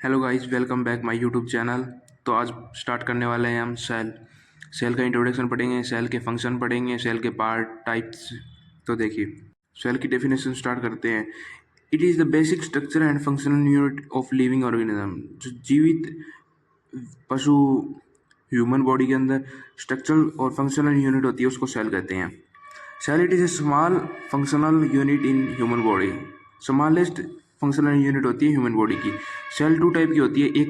Hello guys, welcome back my YouTube channel. तो आज start करने वाले हैं हम सेल का इंट्रोडक्शन पढ़ेंगे, सेल के फंक्शन पढ़ेंगे, सेल के पार्ट टाइप्स। तो देखिए, सेल की डेफिनेशन स्टार्ट करते हैं। It is the basic structure and functional unit of living organism. जो जीवित पशु ह्यूमन बॉडी के अंदर स्ट्रक्चरल और फंक्शनल यूनिट होती है उसको सेल कहते हैं। Cell it is a small functional unit in human body. Smallest functional unit होती है ह्यूमन बॉडी की। सेल टू टाइप की होती है, एक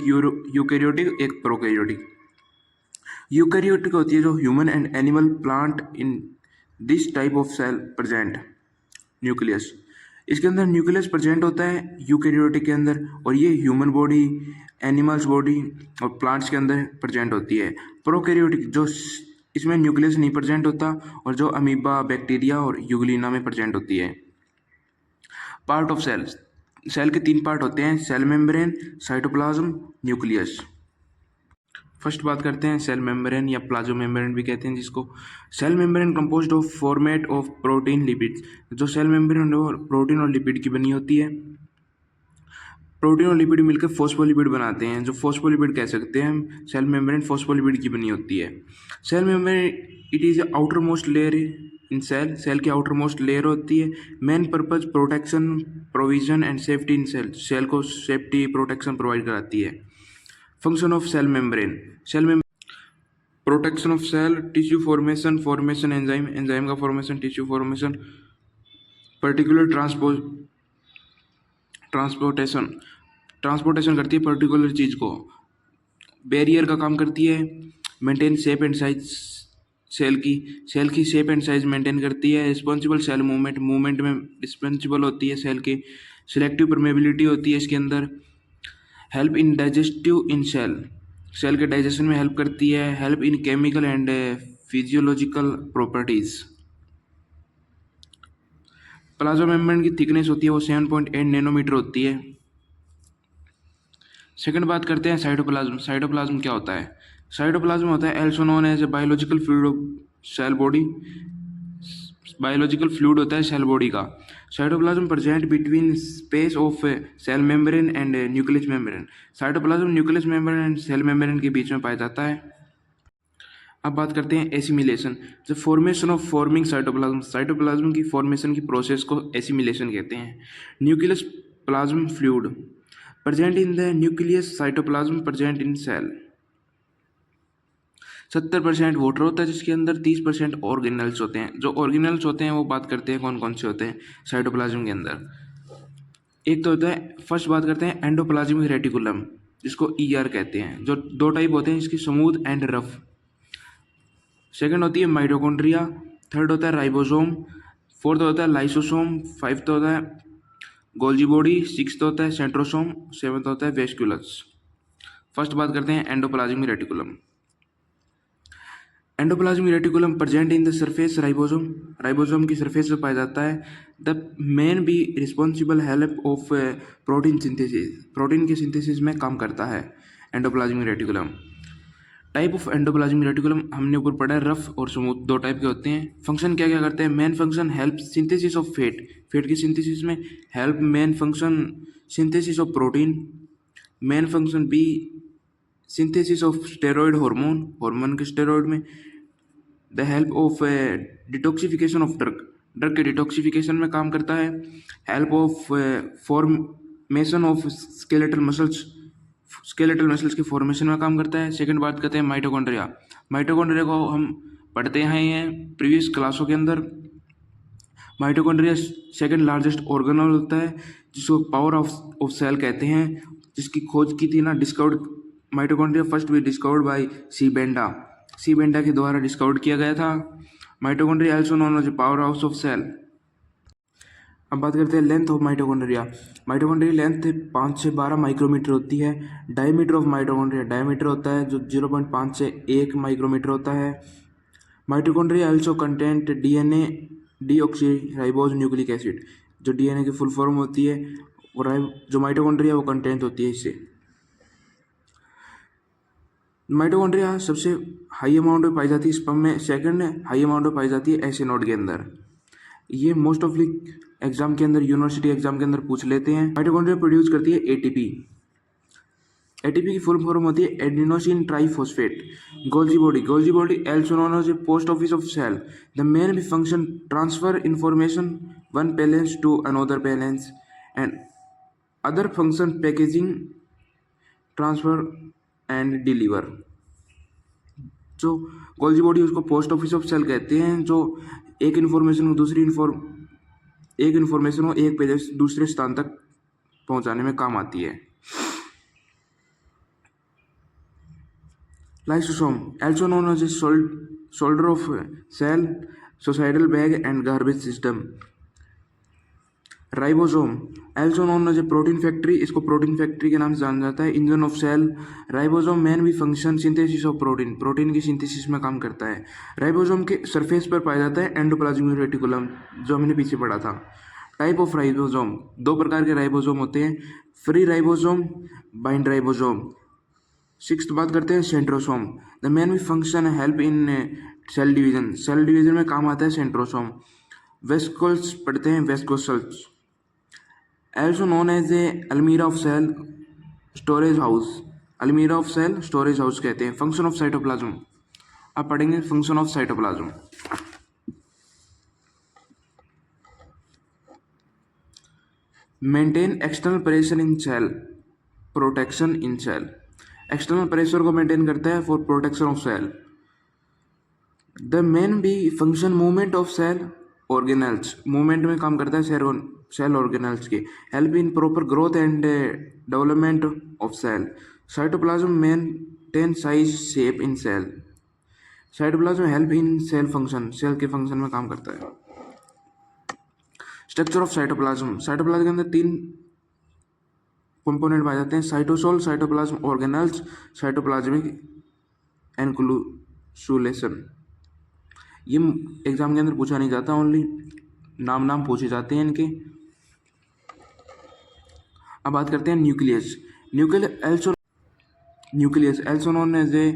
यूकैरियोटिक, एक प्रोकैरियोटिक। यूकैरियोटिक होती है जो human and animal plant in this type of cell present nucleus. इसके अंदर न्यूक्लियस प्रेजेंट होता है यूकैरियोटिक के अंदर, और ये ह्यूमन बॉडी, एनिमल्स बॉडी और प्लांट्स के अंदर प्रेजेंट होती है। प्रोकैरियोटिक जो इसमें न्यूक्लियस नहीं प्रेजेंट होता, और जो अमीबा, बैक्टीरिया और यूग्लिना में प्रेजेंट होती है। पार्ट ऑफ सेल्स, सेल के 3 पार्ट होते हैं, cell membrane, cytoplasm, nucleus. First बात करते हैं सेल मेम्ब्रेन या प्लाज्मा मेम्ब्रेन भी कहते हैं जिसको। Cell membrane composed of format of protein lipids. जो सेल मेम्ब्रेन प्रोटीन और लिपिड की बनी होती है। प्रोटीन और लिपिड मिलकर फॉस्फोलिपिड बनाते हैं, जो फॉस्फोलिपिड कह सकते हैं हम। सेल मेम्ब्रेन फॉस्फोलिपिड की बनी होती है। Cell membrane it is outermost layer in cell. Cell की आउटर मोस्ट लेयर होती है। Main purpose protection, provision and safety in cell. Cell को सेफ्टी, प्रोटेक्शन प्रोवाइड कराती है। Function of cell membrane, protection of cell, tissue formation enzyme का formation, tissue formation, particular transportation करती है particular चीज़ को। Barrier का काम करती है। Maintain shape and size cell की शेप एंड साइज मेंटेन करती है। रिस्पॉन्सिबल सेल मूवमेंट में रिस्पॉन्सिबल होती है सेल की। सिलेक्टिव परमेबिलिटी होती है इसके अंदर। Help in digestive in cell के डाइजेशन में हेल्प करती है। Help in chemical and physiological properties. Plasma membrane की थिकनेस होती है वो 7.8 नैनोमीटर होती है। सेकंड बात करते हैं साइटोप्लाज्म। साइटोप्लाज्म क्या होता है? साइटोप्लाज्म होता है also known as a biological fluid of cell body. Biological fluid होता है सेल बॉडी का। Cytoplasm present between space of cell membrane and nucleus membrane. Cytoplasm nucleus membrane and cell membrane के बीच में पाया जाता है। अब बात करते हैं assimilation. The formation of forming cytoplasm. Cytoplasm की फॉर्मेशन की प्रोसेस को एसिमिलेशन कहते हैं। Nucleus plasm fluid present in the nucleus, cytoplasm present in cell. 70% water होता है जिसके अंदर 30% ऑर्गेनल्स होते हैं। जो ऑर्गेनल्स होते हैं वो बात करते हैं कौन कौन से होते हैं साइटोप्लाज्म के अंदर। एक तो होता है, फर्स्ट बात करते हैं एंडोप्लाज्मिक रेटिकुलम, जिसको ईआर कहते हैं। जो 2 टाइप होते हैं जिसकी स्मूथ एंड रफ। सेकंड होती है माइटोकॉन्ड्रिया। थर्ड होता है राइबोसोम। फोर्थ होता है लाइसोसोम। फिफ्थ होता है गोल्जी बॉडी। सिक्स्थ होता है सेंट्रोसोम। सेवंथ होता है वेस्क्यूलस। फर्स्ट बात करते हैं endoplasmic reticulum. Endoplasmic reticulum present in the surface ribosome. Ribosome की सरफेस पर पाया जाता है। The main be responsible help of protein synthesis. Protein के सिंथेसिस में काम करता है endoplasmic reticulum. Type of endoplasmic reticulum हमने ऊपर पढ़ा है, रफ और स्मूथ 2 टाइप के होते हैं। फंक्शन क्या क्या करते हैं? Main function help synthesis of fat की सिंथेसिस में help. Main function synthesis of protein. Main function B synthesis of steroid hormone के स्टेरॉयड में। The help of detoxification of drug के डिटॉक्सिफिकेशन में काम करता है। Help of formation of skeletal muscles के फॉर्मेशन में काम करता है। सेकंड बात करते हैं माइटोकॉन्ड्रिया। माइटोकॉन्ड्रिया को हम पढ़ते हैं प्रीवियस क्लासों के अंदर। माइटोकॉन्ड्रिया सेकंड लार्जेस्ट ऑर्गेनल होता है जिसको पावर ऑफ सेल कहते हैं, जिसकी खोज की थी ना डिस्कवर्ड। माइटोकॉन्ड्रिया फर्स्ट भी डिस्कवर्ड बाय सी बेंडा के द्वारा डिस्कवर्ड किया गया था। Mitochondria also known as power house of cell. अब बात करते हैं length of mitochondria. Mitochondria length 5 से 12 माइक्रोमीटर होती है। डायमीटर ऑफ माइटोकॉन्ड्रिया, डायमीटर होता है जो 0.5 से 1 माइक्रोमीटर होता है। Mitochondria also content DNA deoxyribose nucleic acid. जो डीएनए की फुल फॉर्म होती है और जो माइटोकॉन्ड्रिया वो कंटेंट होती है इससे। माइटोकॉन्ड्रिया सबसे हाई अमाउंट में पाई जाती है स्पर्म में। सेकंड हाई अमाउंट में पाई जाती है एस नोड के अंदर। ये मोस्ट ऑफ एग्जाम के अंदर, यूनिवर्सिटी एग्जाम के अंदर पूछ लेते हैं। माइटोकॉन्ड्रिया प्रोड्यूस करती है एटीपी। एटीपी की फुल फॉर्म होती है adenosine triphosphate. Golgi body also known as a post office of cell. The main function transfer information one balance to another balance and other function packaging, transfer and deliver. जो Golgi body उसको post office of cell कहते हैं, जो एक information को एक page से दूसरे स्थान तक पहुंचाने में काम आती है। Lysosome, also known as a shoulder of cell, suicidal bag and garbage system. Ribosome, also known as a protein factory, इसको प्रोटीन फैक्ट्री के नाम से जाना जाता है। Engine of cell, ribosome main भी फंक्शन सिंथेसिस ऑफ प्रोटीन की synthesis में काम करता है। राइबोसोम के सरफेस पर पाया जाता है एंडोप्लाज्मिक रेटिकुलम, जो हमने पीछे पढ़ा था। टाइप ऑफ राइबोसोम, दो प्रकार के राइबोसोम होते हैं, free ribosome, bind ribosome. Sixth बात करते हैं सेंट्रोसोम। द मेन भी function help in cell division में काम आता है सेंट्रोसोम। वेस्कुल्स पढ़ते हैं vesicles, also known as a अलमीरा ऑफ सेल स्टोरेज हाउस कहते हैं। फंक्शन ऑफ साइटोप्लाज्म, आप पढ़ेंगे function of cytoplasm. Maintain external pressure in cell, protection in cell. External pressure को मेंटेन करता है for protection of cell. The main B function movement of cell organelles, movement में काम करता है सेल ऑर्गेनल्स के। Help in proper growth and development of cell. Cytoplasm maintain size shape in cell. Cytoplasm help in cell function, cell के function में काम करता है। स्ट्रक्चर ऑफ साइटोप्लाज्म, साइटोप्लाज्म के अंदर 3 कंपोनेंट पाए जाते हैं, साइटोसोल, साइटोप्लाज्म ऑर्गेनल्स, साइटोप्लाज्मिक एनक्लूसुलेशन। ये एग्जाम के अंदर पूछा नहीं जाता, ओनली नाम पूछे जाते हैं इनके। अब बात करते हैं nucleus. Nucleus also known as a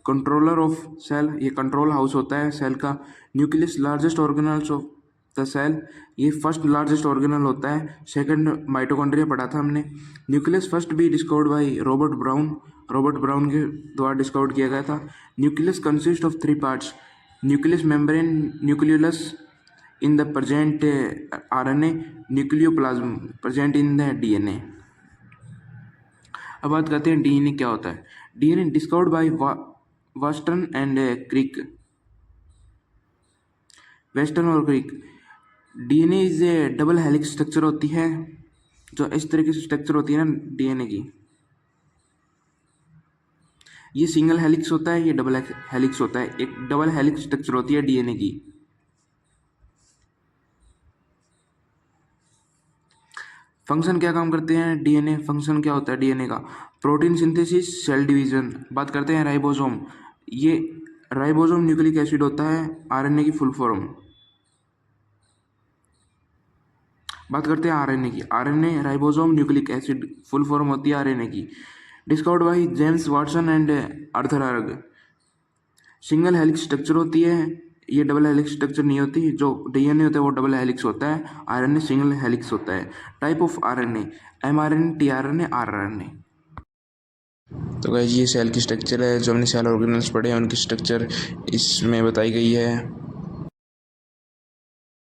controller of cell, ये कंट्रोल हाउस होता है सेल का। Nucleus largest organelles of the cell, ये फर्स्ट लार्जेस्ट ऑर्गेनल होता है। सेकंड माइटोकॉन्ड्रिया पढ़ा था हमने। न्यूक्लियस फर्स्ट भी डिस्कवर्ड बाय रॉबर्ट ब्राउन के द्वारा डिस्कवर्ड किया गया था। Nucleus consist of 3 parts, nucleus membrane, nucleolus in the present RNA, nucleoplasm present in the DNA। अब बात करते हैं DNA क्या होता है। DNA discovered by western and Crick, western और Crick. DNA is a double helix structure होती है, जो इस तरीके से स्ट्रक्चर होती है ना DNA की। ये सिंगल हेलिक्स होता है, ये डबल हेलिक्स होता है। एक डबल हेलिक्स स्ट्रक्चर होती है DNA की। फंक्शन क्या काम करते हैं DNA, फंक्शन क्या होता है DNA का। Protein synthesis, cell division. बात करते हैं राइबोसोम, ये राइबोसोम न्यूक्लिक एसिड होता है, RNA की फुल फॉर्म। बात करते हैं RNA की। RNA ribosome nucleic acid full form होती है RNA की। Discovered by James Watson and Arthur hug. Single helix structure होती है, ये डबल हेलिक्स स्ट्रक्चर नहीं होती। जो DNA होता है वो डबल हेलिक्स होता है, RNA सिंगल हेलिक्स होता है। Type of RNA, mRNA, tRNA, rRNA। तो गाइस ये सेल की स्ट्रक्चर है, जो हमने सेल ऑर्गेनल्स पढ़े हैं उनकी स्ट्रक्चर इसमें बताई गई है।